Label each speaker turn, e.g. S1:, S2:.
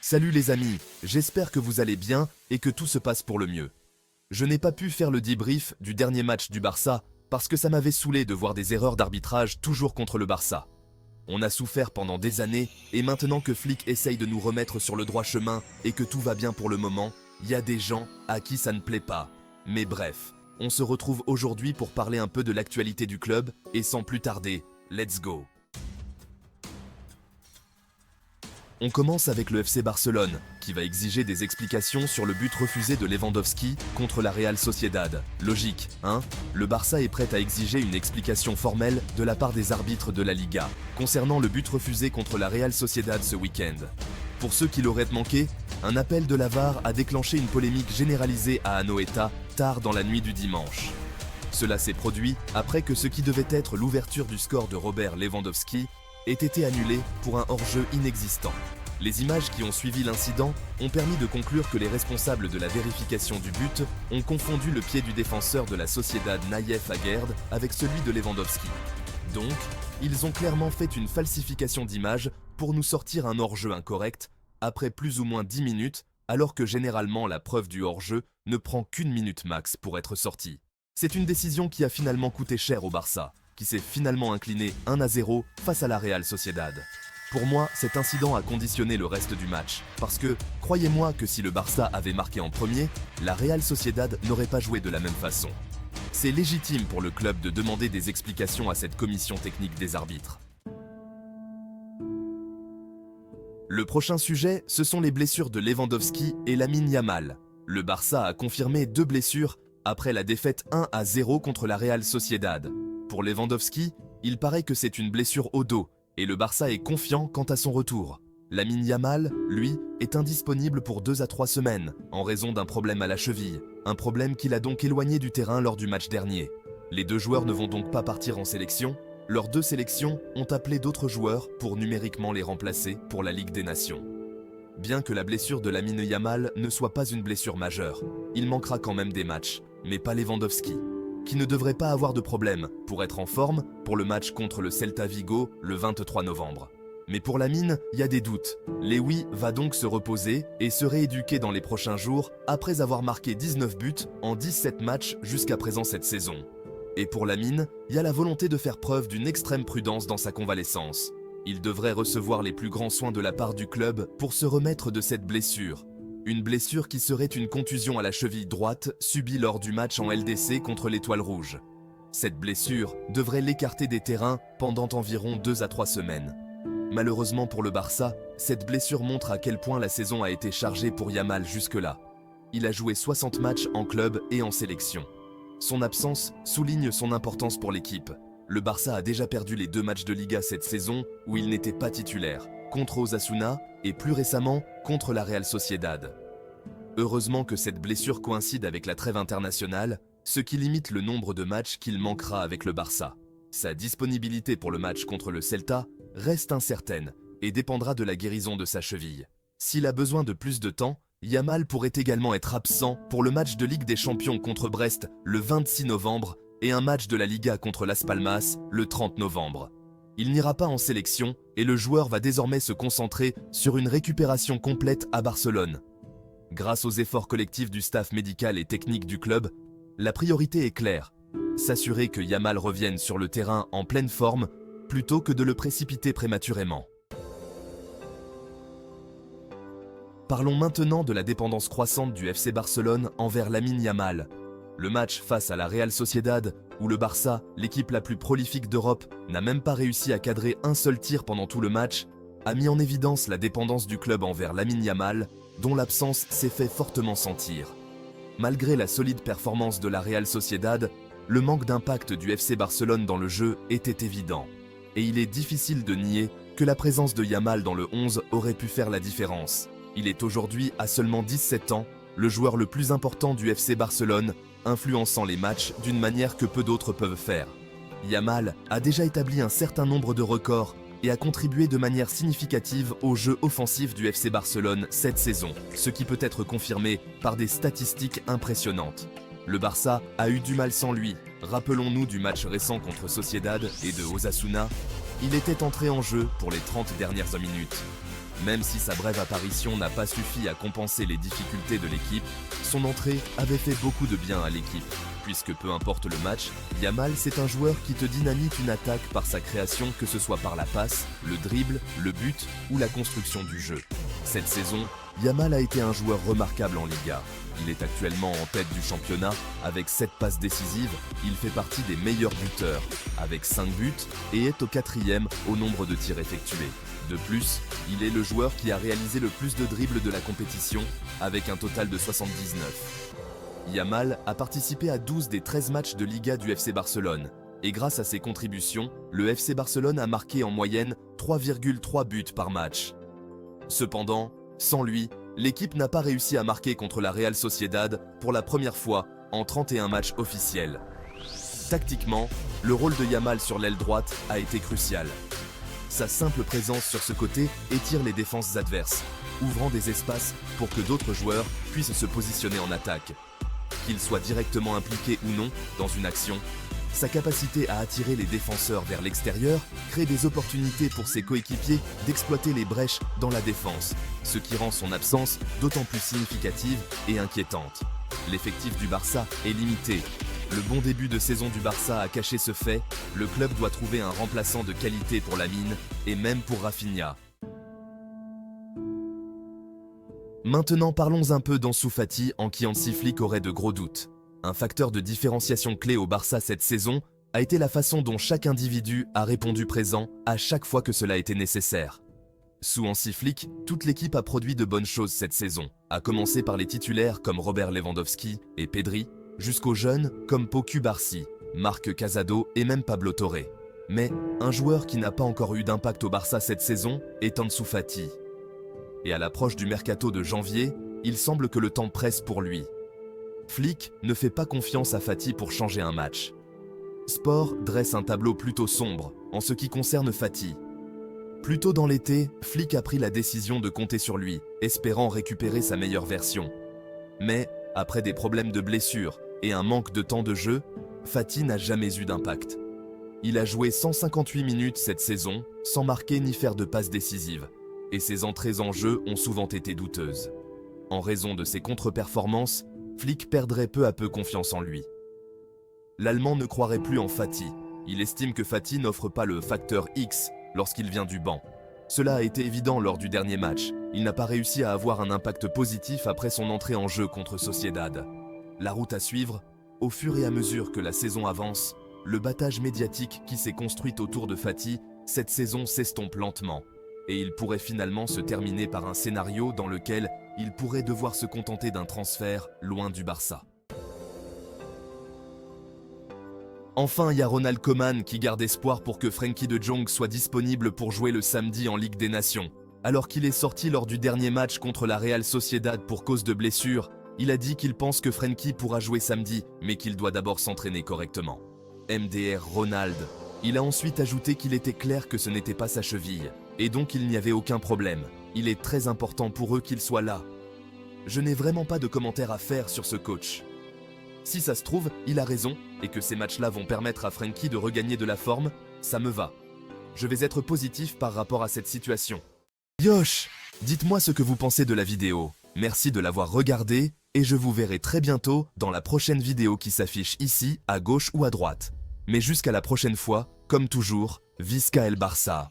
S1: Salut les amis, j'espère que vous allez bien et que tout se passe pour le mieux. Je n'ai pas pu faire le debrief du dernier match du Barça parce que ça m'avait saoulé de voir des erreurs d'arbitrage toujours contre le Barça. On a souffert pendant des années et maintenant que Flick essaye de nous remettre sur le droit chemin et que tout va bien pour le moment, il y a des gens à qui ça ne plaît pas. Mais bref, on se retrouve aujourd'hui pour parler un peu de l'actualité du club et sans plus tarder, let's go! On commence avec le FC Barcelone, qui va exiger des explications sur le but refusé de Lewandowski contre la Real Sociedad. Logique, hein? Le Barça est prêt à exiger une explication formelle de la part des arbitres de la Liga, concernant le but refusé contre la Real Sociedad ce week-end. Pour ceux qui l'auraient manqué, un appel de la VAR a déclenché une polémique généralisée à Anoeta, tard dans la nuit du dimanche. Cela s'est produit après que ce qui devait être l'ouverture du score de Robert Lewandowski ait été annulé pour un hors-jeu inexistant. Les images qui ont suivi l'incident ont permis de conclure que les responsables de la vérification du but ont confondu le pied du défenseur de la Sociedad Nayef Aguerd avec celui de Lewandowski. Donc, ils ont clairement fait une falsification d'image pour nous sortir un hors-jeu incorrect après plus ou moins 10 minutes, alors que généralement la preuve du hors-jeu ne prend qu'une minute max pour être sortie. C'est une décision qui a finalement coûté cher au Barça, qui s'est finalement incliné 1-0 face à la Real Sociedad. Pour moi, cet incident a conditionné le reste du match, parce que, croyez-moi que si le Barça avait marqué en premier, la Real Sociedad n'aurait pas joué de la même façon. C'est légitime pour le club de demander des explications à cette commission technique des arbitres. Le prochain sujet, ce sont les blessures de Lewandowski et Lamine Yamal. Le Barça a confirmé 2 blessures après la défaite 1-0 contre la Real Sociedad. Pour Lewandowski, il paraît que c'est une blessure au dos et le Barça est confiant quant à son retour. Lamine Yamal, lui, est indisponible pour 2 à 3 semaines en raison d'un problème à la cheville, un problème qui l'a donc éloigné du terrain lors du match dernier. Les 2 joueurs ne vont donc pas partir en sélection. Leurs 2 sélections ont appelé d'autres joueurs pour numériquement les remplacer pour la Ligue des Nations. Bien que la blessure de Lamine Yamal ne soit pas une blessure majeure, il manquera quand même des matchs, mais pas Lewandowski, qui ne devrait pas avoir de problème pour être en forme pour le match contre le Celta Vigo le 23 novembre. Mais pour Lamine, il y a des doutes. Lewy va donc se reposer et se rééduquer dans les prochains jours après avoir marqué 19 buts en 17 matchs jusqu'à présent cette saison. Et pour Lamine, il y a la volonté de faire preuve d'une extrême prudence dans sa convalescence. Il devrait recevoir les plus grands soins de la part du club pour se remettre de cette blessure. Une blessure qui serait une contusion à la cheville droite subie lors du match en LDC contre l'Étoile Rouge. Cette blessure devrait l'écarter des terrains pendant environ 2 à 3 semaines. Malheureusement pour le Barça, cette blessure montre à quel point la saison a été chargée pour Yamal jusque-là. Il a joué 60 matchs en club et en sélection. Son absence souligne son importance pour l'équipe. Le Barça a déjà perdu les 2 matchs de Liga cette saison où il n'était pas titulaire, contre Osasuna et plus récemment contre la Real Sociedad. Heureusement que cette blessure coïncide avec la trêve internationale, ce qui limite le nombre de matchs qu'il manquera avec le Barça. Sa disponibilité pour le match contre le Celta reste incertaine et dépendra de la guérison de sa cheville. S'il a besoin de plus de temps, Yamal pourrait également être absent pour le match de Ligue des Champions contre Brest le 26 novembre et un match de la Liga contre Las Palmas le 30 novembre. Il n'ira pas en sélection et le joueur va désormais se concentrer sur une récupération complète à Barcelone. Grâce aux efforts collectifs du staff médical et technique du club, la priorité est claire, s'assurer que Yamal revienne sur le terrain en pleine forme plutôt que de le précipiter prématurément. Parlons maintenant de la dépendance croissante du FC Barcelone envers Lamine Yamal. Le match face à la Real Sociedad, où le Barça, l'équipe la plus prolifique d'Europe, n'a même pas réussi à cadrer un seul tir pendant tout le match, a mis en évidence la dépendance du club envers Lamine Yamal, dont l'absence s'est fait fortement sentir. Malgré la solide performance de la Real Sociedad, le manque d'impact du FC Barcelone dans le jeu était évident. Et il est difficile de nier que la présence de Yamal dans le 11 aurait pu faire la différence. Il est aujourd'hui, à seulement 17 ans, le joueur le plus important du FC Barcelone, influençant les matchs d'une manière que peu d'autres peuvent faire. Yamal a déjà établi un certain nombre de records et a contribué de manière significative au jeu offensif du FC Barcelone cette saison, ce qui peut être confirmé par des statistiques impressionnantes. Le Barça a eu du mal sans lui. Rappelons-nous du match récent contre Sociedad et de Osasuna, il était entré en jeu pour les 30 dernières minutes. Même si sa brève apparition n'a pas suffi à compenser les difficultés de l'équipe, son entrée avait fait beaucoup de bien à l'équipe. Puisque peu importe le match, Yamal c'est un joueur qui te dynamite une attaque par sa création, que ce soit par la passe, le dribble, le but ou la construction du jeu. Cette saison, Yamal a été un joueur remarquable en Liga. Il est actuellement en tête du championnat avec 7 passes décisives, il fait partie des meilleurs buteurs avec 5 buts et est au 4e au nombre de tirs effectués. De plus, il est le joueur qui a réalisé le plus de dribbles de la compétition avec un total de 79. Yamal a participé à 12 des 13 matchs de Liga du FC Barcelone et grâce à ses contributions, le FC Barcelone a marqué en moyenne 3,3 buts par match. Cependant, sans lui, l'équipe n'a pas réussi à marquer contre la Real Sociedad pour la première fois en 31 matchs officiels. Tactiquement, le rôle de Yamal sur l'aile droite a été crucial. Sa simple présence sur ce côté étire les défenses adverses, ouvrant des espaces pour que d'autres joueurs puissent se positionner en attaque. Qu'il soit directement impliqué ou non dans une action, sa capacité à attirer les défenseurs vers l'extérieur crée des opportunités pour ses coéquipiers d'exploiter les brèches dans la défense, ce qui rend son absence d'autant plus significative et inquiétante. L'effectif du Barça est limité. Le bon début de saison du Barça a caché ce fait, le club doit trouver un remplaçant de qualité pour Lamine et même pour Rafinha. Maintenant parlons un peu d'Ansu Fati en qui Hansi Flick aurait de gros doutes. Un facteur de différenciation clé au Barça cette saison a été la façon dont chaque individu a répondu présent à chaque fois que cela était nécessaire. Sous Hansi Flick, toute l'équipe a produit de bonnes choses cette saison, à commencer par les titulaires comme Robert Lewandowski et Pedri, jusqu'aux jeunes comme Pau Cubarsí, Marc Casado et même Pablo Torre. Mais un joueur qui n'a pas encore eu d'impact au Barça cette saison est Ansu Fati. Et à l'approche du mercato de janvier, il semble que le temps presse pour lui. Flick ne fait pas confiance à Fati pour changer un match. Sport dresse un tableau plutôt sombre en ce qui concerne Fati. Plus tôt dans l'été, Flick a pris la décision de compter sur lui, espérant récupérer sa meilleure version. Mais, après des problèmes de blessure et un manque de temps de jeu, Fati n'a jamais eu d'impact. Il a joué 158 minutes cette saison, sans marquer ni faire de passes décisives, et ses entrées en jeu ont souvent été douteuses. En raison de ses contre-performances, Flick perdrait peu à peu confiance en lui. L'Allemand ne croirait plus en Fati. Il estime que Fati n'offre pas le facteur X lorsqu'il vient du banc. Cela a été évident lors du dernier match. Il n'a pas réussi à avoir un impact positif après son entrée en jeu contre Sociedad. La route à suivre, au fur et à mesure que la saison avance, le battage médiatique qui s'est construit autour de Fati cette saison s'estompe lentement. Et il pourrait finalement se terminer par un scénario dans lequel il pourrait devoir se contenter d'un transfert loin du Barça. Enfin, il y a Ronald Koeman qui garde espoir pour que Frenkie de Jong soit disponible pour jouer le samedi en Ligue des Nations. Alors qu'il est sorti lors du dernier match contre la Real Sociedad pour cause de blessure, il a dit qu'il pense que Frenkie pourra jouer samedi, mais qu'il doit d'abord s'entraîner correctement. MDR Ronald. Il a ensuite ajouté qu'il était clair que ce n'était pas sa cheville, et donc il n'y avait aucun problème. Il est très important pour eux qu'il soit là. Je n'ai vraiment pas de commentaires à faire sur ce coach. Si ça se trouve, il a raison, et que ces matchs-là vont permettre à Frenkie de regagner de la forme, ça me va. Je vais être positif par rapport à cette situation. Yosh, dites-moi ce que vous pensez de la vidéo. Merci de l'avoir regardée, et je vous verrai très bientôt dans la prochaine vidéo qui s'affiche ici, à gauche ou à droite. Mais jusqu'à la prochaine fois, comme toujours, Visca el Barça.